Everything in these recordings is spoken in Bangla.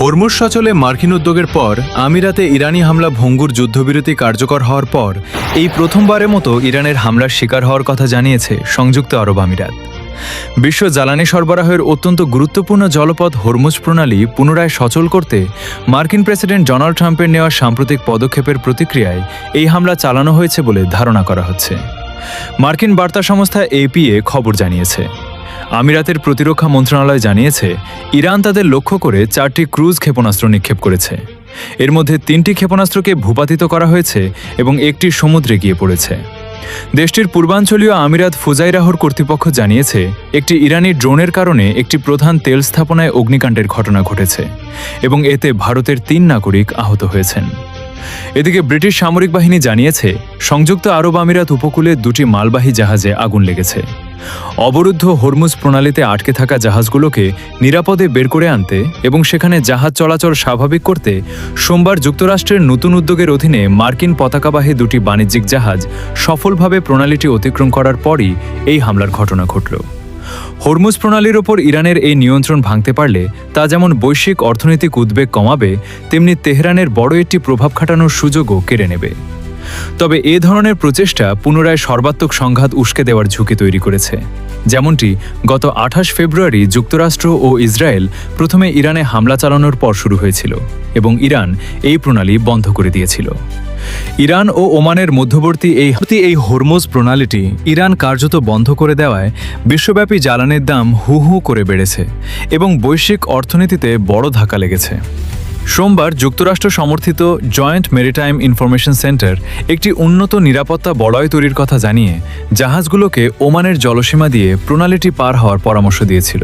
হরমুজ সচলে মার্কিন উদ্যোগের পর আমিরাতে ইরানি হামলা ভঙ্গুর যুদ্ধবিরতি কার্যকর হওয়ার পর এই প্রথমবারের মতো ইরানের হামলার শিকার হওয়ার কথা জানিয়েছে সংযুক্ত আরব আমিরাত। বিশ্ব জ্বালানি সরবরাহের অত্যন্ত গুরুত্বপূর্ণ জলপথ হরমুজ প্রণালী পুনরায় সচল করতে মার্কিন প্রেসিডেন্ট ডোনাল্ড ট্রাম্পের নেওয়া সাম্প্রতিক পদক্ষেপের প্রতিক্রিয়ায় এই হামলা চালানো হয়েছে বলে ধারণা করা হচ্ছে। মার্কিন বার্তা সংস্থা এপিএ খবর জানিয়েছে, আমিরাতের প্রতিরক্ষা মন্ত্রণালয় জানিয়েছে ইরান তাদের লক্ষ্য করে 4টি ক্রুজ ক্ষেপণাস্ত্র নিক্ষেপ করেছে। এর মধ্যে 3টি ক্ষেপণাস্ত্রকে ভূপাতিত করা হয়েছে এবং একটি সমুদ্রে গিয়ে পড়েছে। দেশটির পূর্বাঞ্চলীয় আমিরাত ফুজাইরাহর কর্তৃপক্ষ জানিয়েছে একটি ইরানি ড্রোনের কারণে একটি প্রধান তেল স্থাপনায় অগ্নিকাণ্ডের ঘটনা ঘটেছে এবং এতে ভারতের 3 নাগরিক আহত হয়েছেন। এদিকে ব্রিটিশ সামরিক বাহিনী জানিয়েছে সংযুক্ত আরব আমিরাত উপকূলে 2টি মালবাহী জাহাজে আগুন লেগেছে। অবরুদ্ধ হরমুজ প্রণালীতে আটকে থাকা জাহাজগুলোকে নিরাপদে বের করে আনতে এবং সেখানে জাহাজ চলাচল স্বাভাবিক করতে সোমবার যুক্তরাষ্ট্রের নতুন উদ্যোগের অধীনে মার্কিন পতাকাবাহী 2টি বাণিজ্যিক জাহাজ সফলভাবে প্রণালীটি অতিক্রম করার পরই এই হামলার ঘটনা ঘটল। হরমুজ প্রণালীর ওপর ইরানের এই নিয়ন্ত্রণ ভাঙতে পারলে তা যেমন বৈশ্বিক অর্থনৈতিক উদ্বেগ কমাবে, তেমনি তেহরানের বড় একটি প্রভাব খাটানোর সুযোগও কেড়ে নেবে। তবে এ ধরনের প্রচেষ্টা পুনরায় সর্বাত্মক সংঘাত উস্কে দেওয়ার ঝুঁকি তৈরি করেছে, যেমনটি গত 28 ফেব্রুয়ারি যুক্তরাষ্ট্র ও ইসরায়েল প্রথমে ইরানে হামলা চালানোর পর শুরু হয়েছিল এবং ইরান এই প্রণালী বন্ধ করে দিয়েছিল। ইরান ও ওমানের মধ্যবর্তী এই হরমুজ প্রণালীটি ইরান কার্যত বন্ধ করে দেওয়ায় বিশ্বব্যাপী জ্বালানির দাম হু হু করে বেড়েছে এবং বৈশ্বিক অর্থনীতিতে বড় ধাক্কা লেগেছে। সোমবার যুক্তরাষ্ট্র সমর্থিত জয়েন্ট মেরিটাইম ইনফরমেশন সেন্টার একটি উন্নত নিরাপত্তা বলয় তৈরির কথা জানিয়ে জাহাজগুলোকে ওমানের জলসীমা দিয়ে প্রণালীটি পার হওয়ার পরামর্শ দিয়েছিল।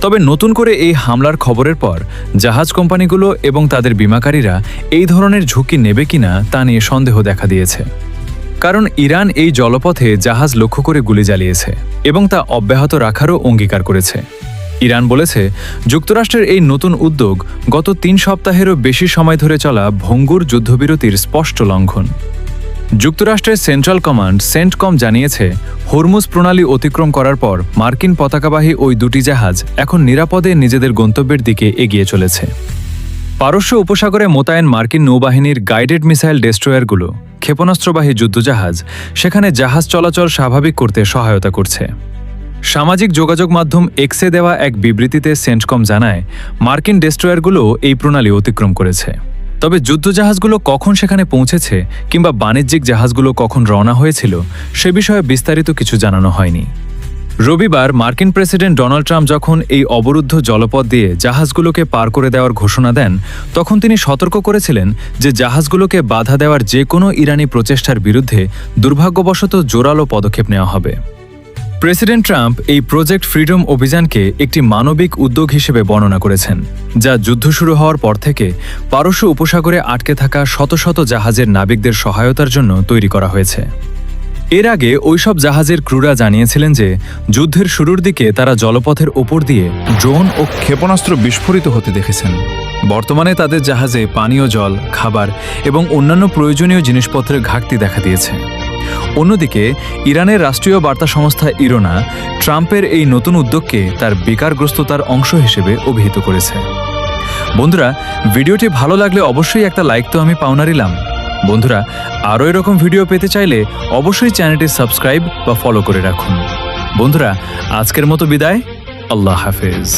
তবে নতুন করে এই হামলার খবরের পর জাহাজ কোম্পানিগুলো এবং তাদের বীমাকারীরা এই ধরনের ঝুঁকি নেবে কিনা তা নিয়ে সন্দেহ দেখা দিয়েছে, কারণ ইরান এই জলপথে জাহাজ লক্ষ্য করে গুলি চালিয়েছে এবং তা অব্যাহত রাখারও অঙ্গীকার করেছে। ইরান বলেছে যুক্তরাষ্ট্রের এই নতুন উদ্যোগ গত 3 সপ্তাহেরও বেশি সময় ধরে চলা ভঙ্গুর যুদ্ধবিরতির স্পষ্ট লঙ্ঘন। যুক্তরাষ্ট্রের সেন্ট্রাল কমান্ড সেন্টকম জানিয়েছে হরমুজ প্রণালী অতিক্রম করার পর মার্কিন পতাকাবাহী ওই 2টি জাহাজ এখন নিরাপদে নিজেদের গন্তব্যের দিকে এগিয়ে চলেছে। পারস্য উপসাগরে মোতায়েন মার্কিন নৌবাহিনীর গাইডেড মিসাইল ডেস্ট্রয়ারগুলো, ক্ষেপণাস্ত্রবাহী যুদ্ধজাহাজ সেখানে জাহাজ চলাচল স্বাভাবিক করতে সহায়তা করছে। সামাজিক যোগাযোগ মাধ্যম এক্সে দেওয়া এক বিবৃতিতে সেন্টকম জানায় মার্কিন ডেস্ট্রয়ারগুলো এই প্রণালী অতিক্রম করেছে। তবে যুদ্ধজাহাজগুলো কখন সেখানে পৌঁছেছে কিংবা বাণিজ্যিক জাহাজগুলো কখন রওনা হয়েছিল সে বিষয়ে বিস্তারিত কিছু জানানো হয়নি। রবিবার মার্কিন প্রেসিডেন্ট ডোনাল্ড ট্রাম্প যখন এই অবরুদ্ধ জলপথ দিয়ে জাহাজগুলোকে পার করে দেওয়ার ঘোষণা দেন, তখন তিনি সতর্ক করেছিলেন যে জাহাজগুলোকে বাধা দেওয়ার যে কোনো ইরানি প্রচেষ্টার বিরুদ্ধে দুর্ভাগ্যবশত জোরালো পদক্ষেপ নেওয়া হবে। প্রেসিডেন্ট ট্রাম্প এই প্রজেক্ট ফ্রিডম অভিযানকে একটি মানবিক উদ্যোগ হিসেবে বর্ণনা করেছেন, যা যুদ্ধ শুরু হওয়ার পর থেকে পারস্য উপসাগরে আটকে থাকা শত শত জাহাজের নাবিকদের সহায়তার জন্য তৈরি করা হয়েছে। এর আগে ওইসব জাহাজের ক্রুরা জানিয়েছিলেন যে যুদ্ধের শুরুর দিকে তারা জলপথের ওপর দিয়ে ড্রোন ও ক্ষেপণাস্ত্র বিস্ফোরিত হতে দেখেছেন। বর্তমানে তাদের জাহাজে পানীয় জল, খাবার এবং অন্যান্য প্রয়োজনীয় জিনিসপত্রের ঘাটতি দেখা দিয়েছে। অন্যদিকে ইরানের রাষ্ট্রীয় বার্তা সংস্থা ইরোনা ট্রাম্পের এই নতুন উদ্যোগকে তার বেকারগ্রস্ততার অংশ হিসেবে অভিহিত করেছে। বন্ধুরা, ভিডিওটি ভালো লাগলে অবশ্যই একটা লাইক তো আমি পাওনারিলাম। বন্ধুরা, আরও এরকম ভিডিও পেতে চাইলে অবশ্যই চ্যানেলটি সাবস্ক্রাইব বা ফলো করে রাখুন। বন্ধুরা, আজকের মতো বিদায়। আল্লাহ হাফেজ।